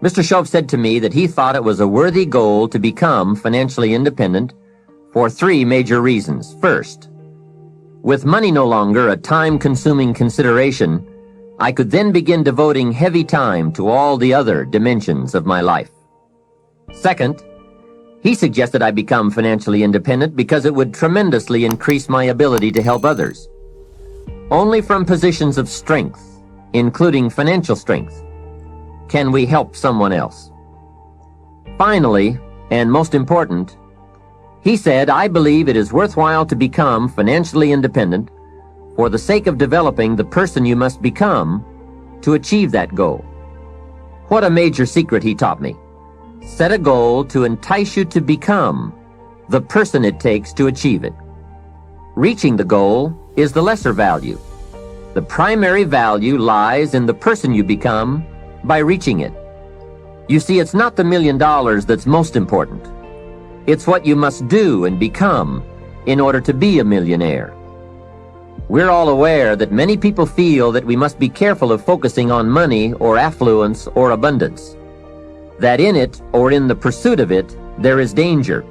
Mr. Shove said to me that he thought it was a worthy goal to become financially independent for 3 major reasons. First, with money no longer a time-consuming consideration, I could then begin devoting heavy time to all the other dimensions of my life. Second, he suggested I become financially independent because it would tremendously increase my ability to help others. Only from positions of strength, including financial strength, can we help someone else. Finally, and most important, he said, I believe it is worthwhile to become financially independent for the sake of developing the person you must become to achieve that goal. What a major secret he taught me. Set a goal to entice you to become the person it takes to achieve it. Reaching the goal is the lesser value. The primary value lies in the person you become by reaching it. You see, it's not the $1 million that's most important. It's what you must do and become in order to be a millionaire. We're all aware that many people feel that we must be careful of focusing on money or affluence or abundance, that in it or in the pursuit of it there is danger.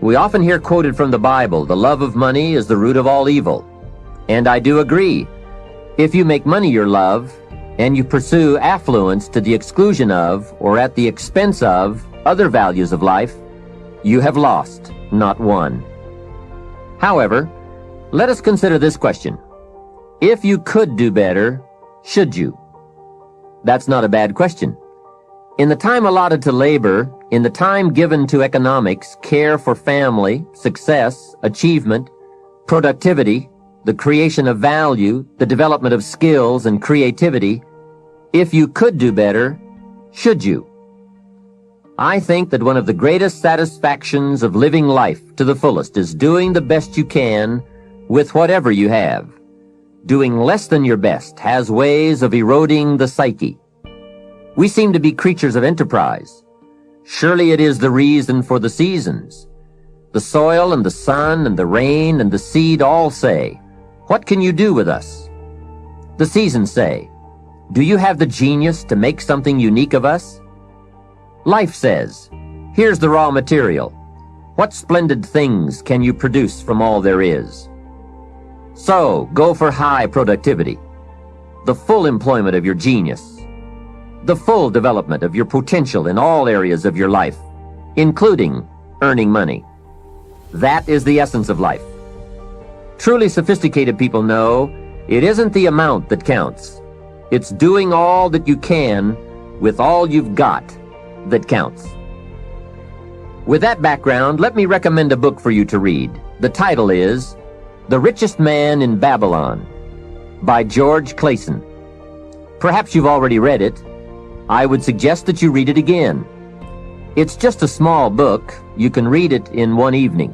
We often hear quoted from the Bible, the love of money is the root of all evil. And I do agree. If you make money your love, and you pursue affluence to the exclusion of or at the expense of other values of life, you have lost, not won. However, let us consider this question. If you could do better, should you? That's not a bad question. In the time allotted to labor, in the time given to economics, care for family, success, achievement, productivity, the creation of value, the development of skills and creativity, if you could do better, should you? I think that one of the greatest satisfactions of living life to the fullest is doing the best you can with whatever you have. Doing less than your best has ways of eroding the psyche. We seem to be creatures of enterprise. Surely it is the reason for the seasons. The soil and the sun and the rain and the seed all say, "What can you do with us?" The seasons say, "Do you have the genius to make something unique of us?" Life says, "Here's the raw material. What splendid things can you produce from all there is?" So, go for high productivity, the full employment of your genius, the full development of your potential in all areas of your life, including earning money. That is the essence of life. Truly sophisticated people know it isn't the amount that counts. It's doing all that you can with all you've got that counts. With that background, let me recommend a book for you to read. The title is The Richest Man in Babylon by George Clason. Perhaps you've already read it. I would suggest that you read it again. It's just a small book. You can read it in one evening.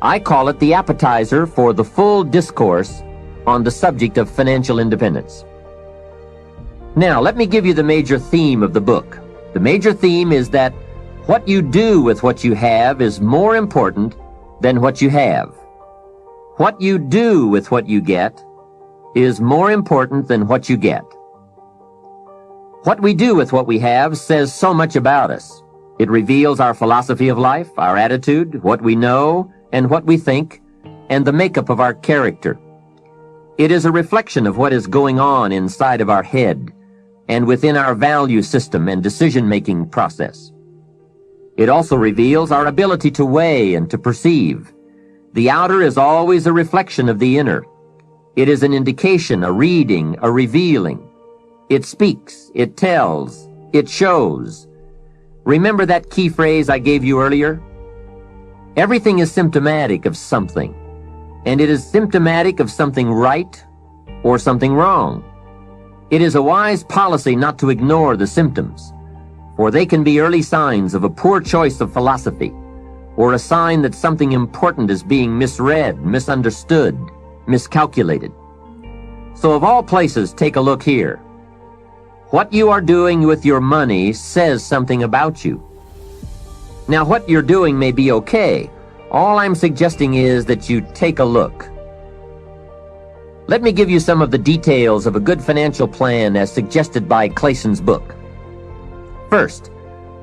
I call it the appetizer for the full discourse on the subject of financial independence. Now, let me give you the major theme of the book. The major theme is that what you do with what you have is more important than what you have. What you do with what you get is more important than what you get. What we do with what we have says so much about us. It reveals our philosophy of life, our attitude, what we know, and what we think, and the makeup of our character. It is a reflection of what is going on inside of our head and within our value system and decision-making process. It also reveals our ability to weigh and to perceive. The outer is always a reflection of the inner. It is an indication, a reading, a revealing. It speaks, it tells, it shows. Remember that key phrase I gave you earlier? Everything is symptomatic of something, and it is symptomatic of something right or something wrong. It is a wise policy not to ignore the symptoms, for they can be early signs of a poor choice of philosophy, or a sign that something important is being misread, misunderstood, miscalculated. So of all places, take a look here. What you are doing with your money says something about you. Now, what you're doing may be okay. All I'm suggesting is that you take a look. Let me give you some of the details of a good financial plan as suggested by Clason's book. First,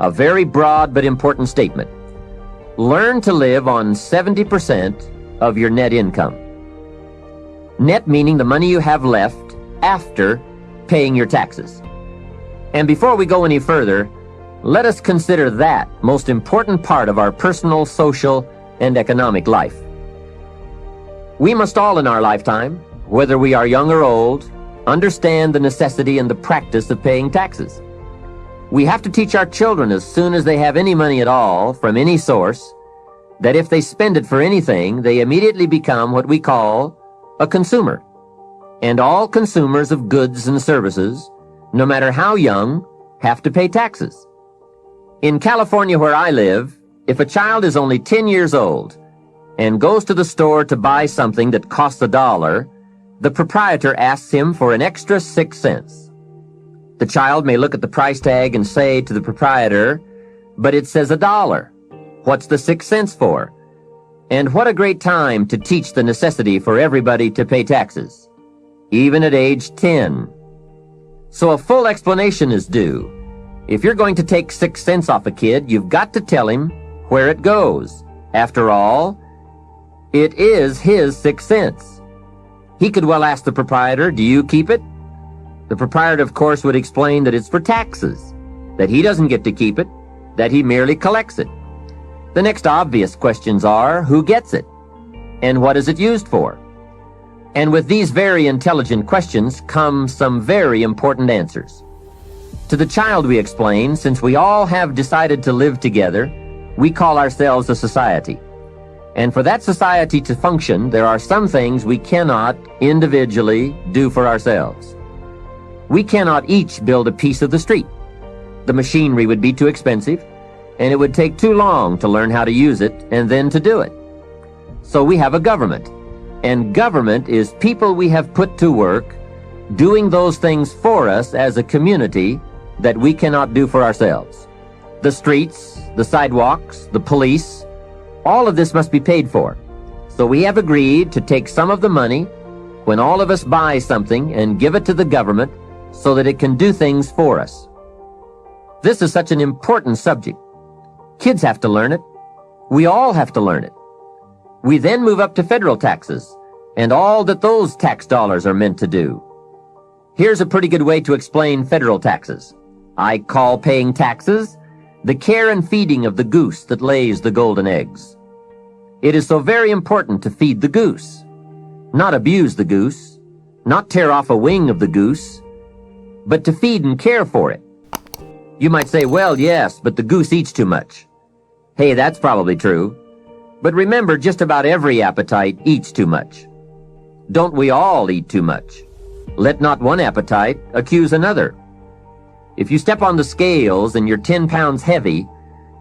a very broad but important statement. Learn to live on 70% of your net income. Net meaning the money you have left after paying your taxes. And before we go any further, let us consider that most important part of our personal, social, and economic life. We must all in our lifetime, whether we are young or old, understand the necessity and the practice of paying taxes. We have to teach our children as soon as they have any money at all from any source that if they spend it for anything, they immediately become what we call a consumer. And all consumers of goods and services, no matter how young, have to pay taxes. In California, where I live, if a child is only 10 years old and goes to the store to buy something that costs $1, the proprietor asks him for an extra 6 cents. The child may look at the price tag and say to the proprietor, "But it says $1. What's the 6 cents for?" And what a great time to teach the necessity for everybody to pay taxes, even at age 10. So a full explanation is due. If you're going to take 6 cents off a kid, you've got to tell him where it goes. After all, it is his 6 cents. He could well ask the proprietor, "Do you keep it?" The proprietor, of course, would explain that it's for taxes, that he doesn't get to keep it, that he merely collects it. The next obvious questions are, who gets it? And what is it used for? And with these very intelligent questions come some very important answers. To the child we explain, since we all have decided to live together, we call ourselves a society. And for that society to function, there are some things we cannot individually do for ourselves. We cannot each build a piece of the street. The machinery would be too expensive, and it would take too long to learn how to use it and then to do it. So we have a government, and government is people we have put to work doing those things for us as a community that we cannot do for ourselves. The streets, the sidewalks, the police, all of this must be paid for. So we have agreed to take some of the money when all of us buy something and give it to the government so that it can do things for us. This is such an important subject. Kids have to learn it. We all have to learn it. We then move up to federal taxes and all that those tax dollars are meant to do. Here's a pretty good way to explain federal taxes. I call paying taxes the care and feeding of the goose that lays the golden eggs. It is so very important to feed the goose, not abuse the goose, not tear off a wing of the goose, but to feed and care for it. You might say, well, yes, but the goose eats too much. Hey, that's probably true. But remember, just about every appetite eats too much. Don't we all eat too much? Let not one appetite accuse another. If you step on the scales and you're 10 pounds heavy,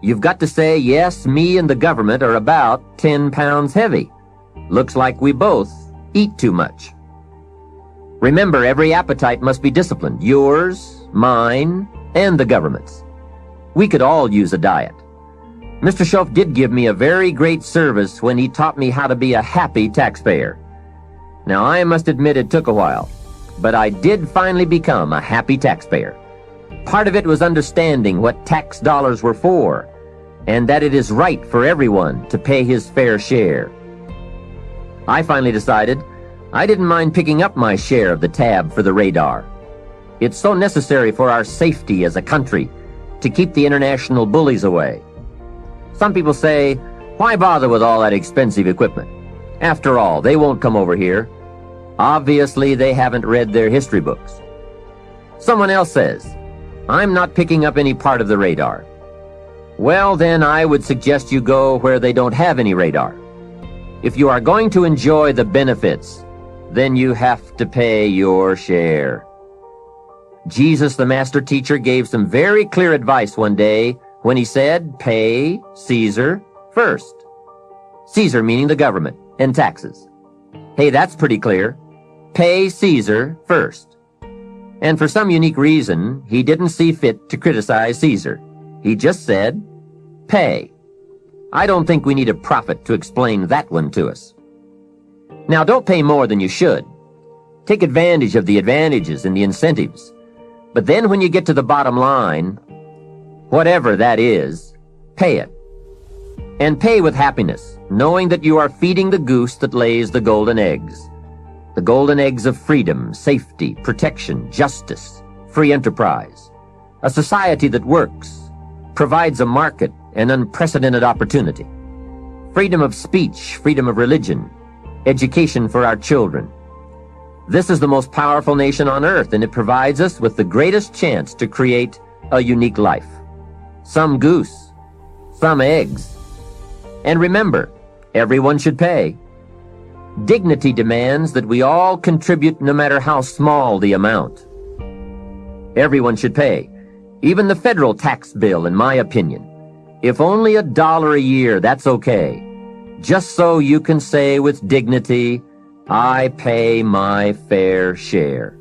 you've got to say, yes, me and the government are about 10 pounds heavy. Looks like we both eat too much. Remember, every appetite must be disciplined. Yours, mine, and the government's. We could all use a diet. Mr. Schoaf did give me a very great service when he taught me how to be a happy taxpayer. Now, I must admit it took a while, but I did finally become a happy taxpayer. Part of it was understanding what tax dollars were for, and that it is right for everyone to pay his fair share. I finally decided I didn't mind picking up my share of the tab for the radar. It's so necessary for our safety as a country to keep the international bullies away. Some people say, why bother with all that expensive equipment? After all, they won't come over here. Obviously, they haven't read their history books. Someone else says, I'm not picking up any part of the radar. Well, then I would suggest you go where they don't have any radar. If you are going to enjoy the benefits, then you have to pay your share. Jesus, the master teacher, gave some very clear advice one day when he said, pay Caesar first. Caesar meaning the government and taxes. Hey, that's pretty clear. Pay Caesar first. And for some unique reason, he didn't see fit to criticize Caesar. He just said, pay. I don't think we need a prophet to explain that one to us. Now, don't pay more than you should. Take advantage of the advantages and the incentives. But then when you get to the bottom line, Whatever that is, pay it. And pay with happiness, knowing that you are feeding the goose that lays the golden eggs. The golden eggs of freedom, safety, protection, justice, free enterprise. A society that works, provides a market and unprecedented opportunity. Freedom of speech, freedom of religion, education for our children. This is the most powerful nation on earth, and it provides us with the greatest chance to create a unique life. Some goose, some eggs. And remember, everyone should pay. Dignity demands that we all contribute no matter how small the amount. Everyone should pay, even the federal tax bill, in my opinion. If only $1 a year, that's okay. Just so you can say with dignity, I pay my fair share.